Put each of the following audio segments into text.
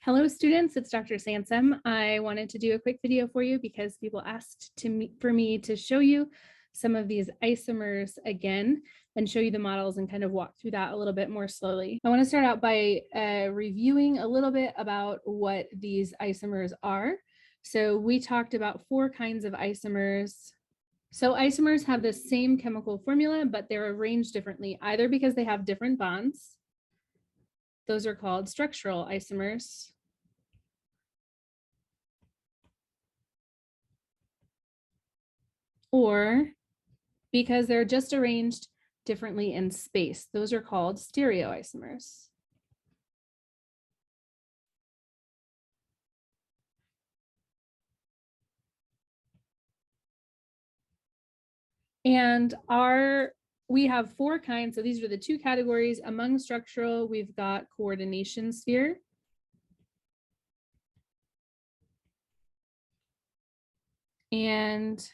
Hello students, it's Dr. Sansom. I wanted to do a quick video for you because people asked for me to show you some of these isomers again and show you the models and kind of walk through that a little bit more slowly. I want to start out by reviewing a little bit about what these isomers are. So we talked about 4 kinds of isomers. So isomers have the same chemical formula, but they're arranged differently, either because they have different bonds. Those are called structural isomers. Or because they're just arranged differently in space. Those are called stereoisomers. And we have 4 kinds. So these are the 2 categories. Among structural, we've got coordination sphere. And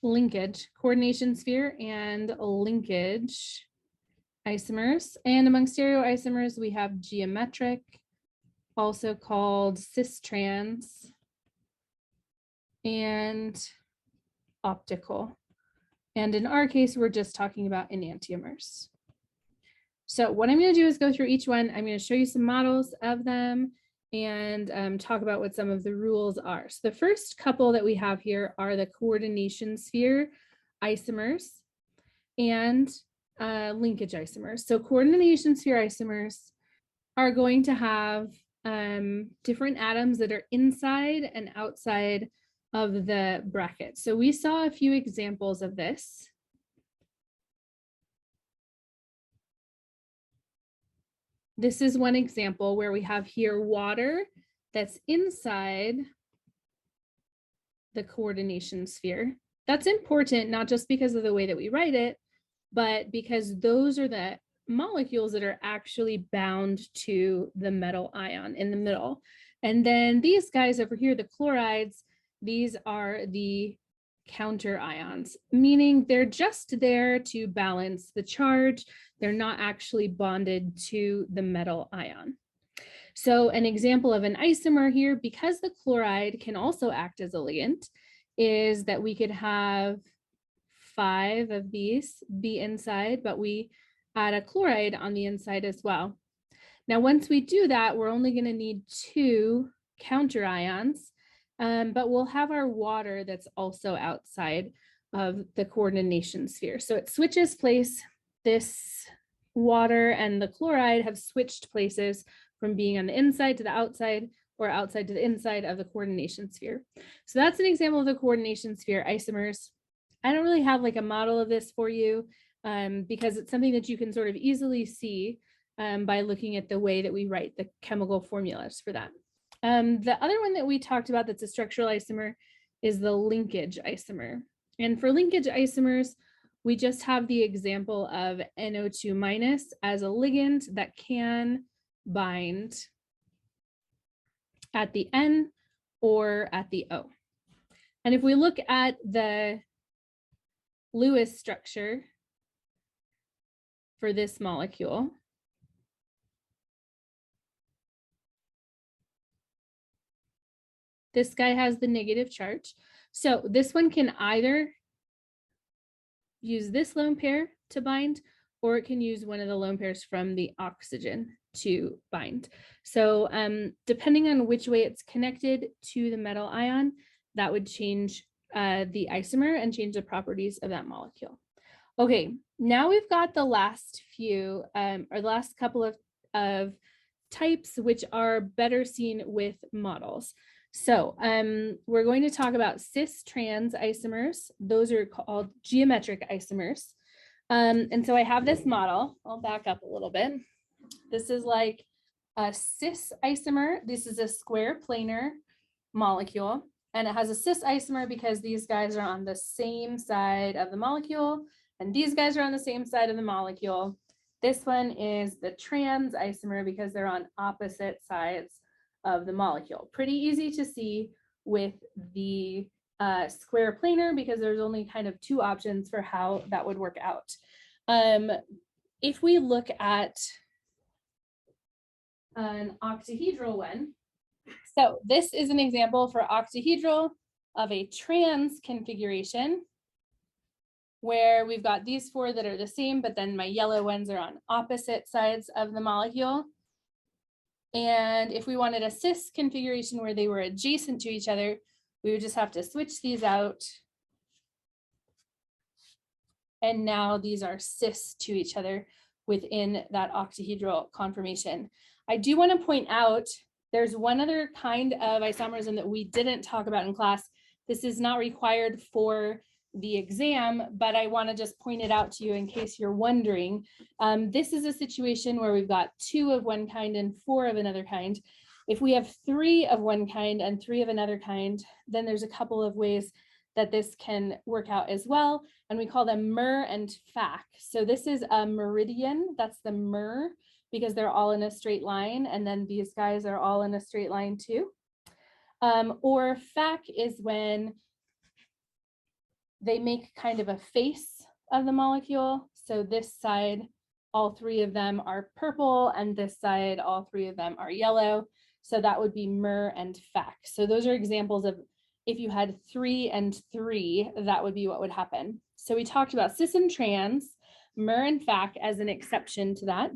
linkage, coordination sphere and linkage isomers. And among stereoisomers, we have geometric, also called cis-trans, and optical. And in our case, we're just talking about enantiomers. So what I'm going to do is go through each one. I'm going to show you some models of them and talk about what some of the rules are. So the first couple that we have here are the coordination sphere isomers and linkage isomers. So coordination sphere isomers are going to have different atoms that are inside and outside of the bracket. So we saw a few examples of this. This is one example where we have here water that's inside the coordination sphere. That's important, not just because of the way that we write it, but because those are the molecules that are actually bound to the metal ion in the middle. And then these guys over here, the chlorides, these are the counter ions, meaning they're just there to balance the charge. They're not actually bonded to the metal ion. So an example of an isomer here, because the chloride can also act as a ligand, is that we could have 5 of these be inside, but we add a chloride on the inside as well. Now, once we do that, we're only going to need 2 counter ions, but we'll have our water that's also outside of the coordination sphere. So it switches place. This water and the chloride have switched places from being on the inside to the outside or outside to the inside of the coordination sphere. So that's an example of the coordination sphere isomers. I don't really have like a model of this for you because it's something that you can sort of easily see by looking at the way that we write the chemical formulas for that. The other one that we talked about that's a structural isomer is the linkage isomer. And for linkage isomers, we just have the example of NO2 minus as a ligand that can bind at the N or at the O. And if we look at the Lewis structure for this molecule, this guy has the negative charge. So this one can either use this lone pair to bind, or it can use one of the lone pairs from the oxygen to bind. So depending on which way it's connected to the metal ion, that would change the isomer and change the properties of that molecule. Okay, now we've got the last few, or the last couple of types, which are better seen with models. So we're going to talk about cis-trans isomers. Those are called geometric isomers. And so I have this model. I'll back up a little bit. This is like a cis isomer. This is a square planar molecule. And it has a cis isomer because these guys are on the same side of the molecule. And these guys are on the same side of the molecule. This one is the trans isomer because they're on opposite sides of the molecule. Pretty easy to see with the square planar because there's only kind of 2 options for how that would work out. If we look at an octahedral one, So this is an example for octahedral of a trans configuration where we've got these four that are the same, but then my yellow ones are on opposite sides of the molecule. And if we wanted a cis configuration where they were adjacent to each other, we would just have to switch these out. And now these are cis to each other within that octahedral conformation. I do want to point out there's one other kind of isomerism that we didn't talk about in class. This is not required for the exam, but I want to just point it out to you in case you're wondering. This is a situation where we've got 2 of one kind and 4 of another kind. If we have 3 of one kind and 3 of another kind, then there's a couple of ways that this can work out as well. And we call them mer and fac. So this is a meridian, that's the mer, because they're all in a straight line. And then these guys are all in a straight line too. Or fac is when they make kind of a face of the molecule. So this side, all 3 of them are purple, and this side, all 3 of them are yellow. So that would be mer and fac. So those are examples of if you had 3 and 3, that would be what would happen. So we talked about cis and trans, mer and fac as an exception to that.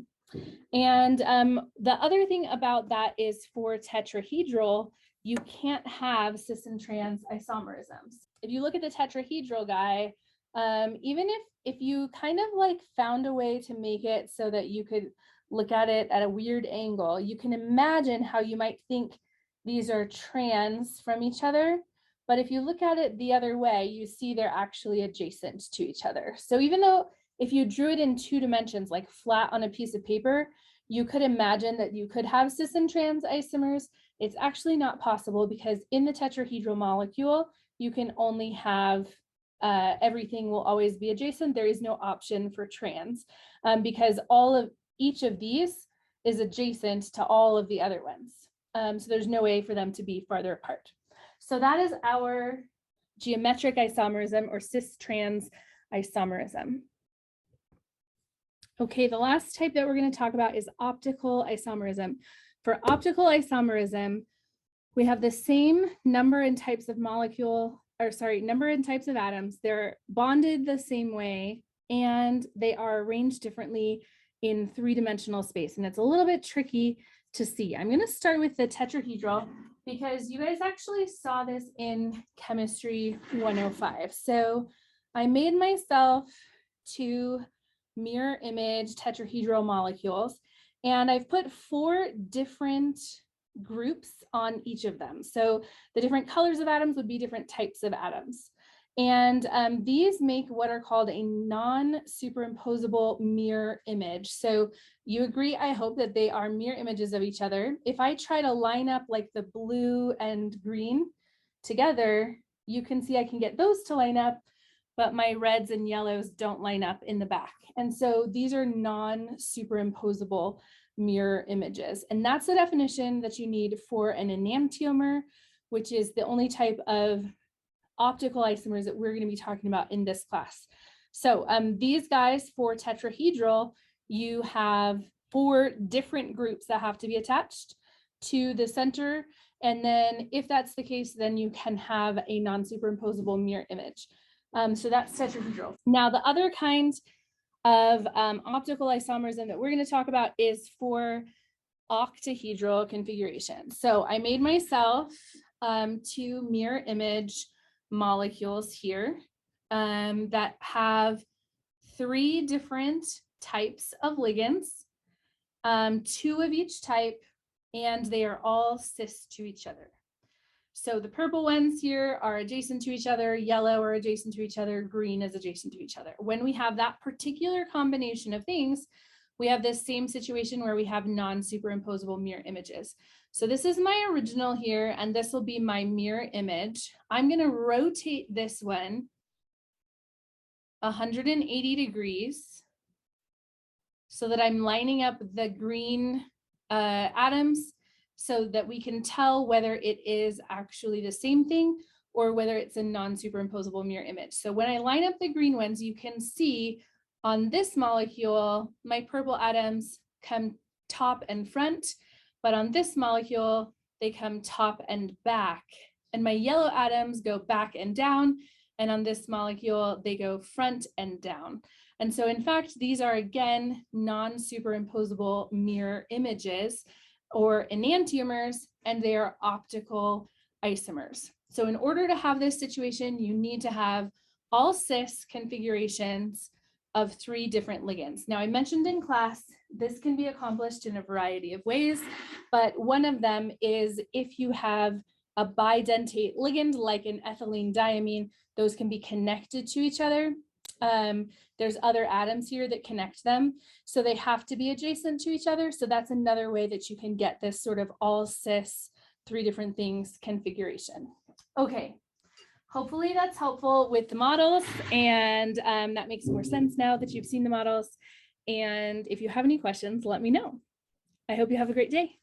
And the other thing about that is for tetrahedral, you can't have cis and trans isomerisms. If you look at the tetrahedral guy, even if you kind of like found a way to make it so that you could look at it at a weird angle, you can imagine how you might think these are trans from each other. But if you look at it the other way, you see they're actually adjacent to each other. So even though if you drew it in 2 dimensions, like flat on a piece of paper, you could imagine that you could have cis and trans isomers. It's actually not possible because in the tetrahedral molecule, you can only have everything will always be adjacent. There is no option for trans because each of these is adjacent to all of the other ones. So there's no way for them to be farther apart. So that is our geometric isomerism or cis-trans isomerism. Okay, the last type that we're going to talk about is optical isomerism. For optical isomerism, we have the same number and types of number and types of atoms. They're bonded the same way, and they are arranged differently in 3-dimensional space. And it's a little bit tricky to see. I'm going to start with the tetrahedral because you guys actually saw this in chemistry 105. So I made myself 2 mirror image tetrahedral molecules, and I've put 4 different groups on each of them. So the different colors of atoms would be different types of atoms. And these make what are called a non-superimposable mirror image. So you agree, I hope, that they are mirror images of each other. If I try to line up like the blue and green together, you can see I can get those to line up, but my reds and yellows don't line up in the back. And so these are non-superimposable mirror images. And that's the definition that you need for an enantiomer, which is the only type of optical isomers that we're going to be talking about in this class. So these guys for tetrahedral, you have 4 different groups that have to be attached to the center. And then if that's the case, then you can have a non-superimposable mirror image. So that's tetrahedral. Now, the other kind of optical isomerism that we're going to talk about is for octahedral configuration. So I made myself 2 mirror image molecules here that have 3 different types of ligands, 2 of each type, and they are all cis to each other. So the purple ones here are adjacent to each other, yellow are adjacent to each other, green is adjacent to each other. When we have that particular combination of things, we have this same situation where we have non-superimposable mirror images. So this is my original here, and this will be my mirror image. I'm going to rotate this one 180 degrees so that I'm lining up the green atoms so that we can tell whether it is actually the same thing or whether it's a non-superimposable mirror image. So when I line up the green ones, you can see on this molecule, my purple atoms come top and front, but on this molecule, they come top and back. And my yellow atoms go back and down. And on this molecule, they go front and down. And so in fact, these are again, non-superimposable mirror images or enantiomers, and they are optical isomers. So in order to have this situation, you need to have all cis configurations of 3 different ligands. Now I mentioned in class, this can be accomplished in a variety of ways, but one of them is if you have a bidentate ligand like an ethylene diamine, those can be connected to each other. There's other atoms here that connect them, so they have to be adjacent to each other. So that's another way that you can get this sort of all cis 3 different things configuration. Okay, hopefully that's helpful with the models, and that makes more sense now that you've seen the models. And if you have any questions, let me know. I hope you have a great day.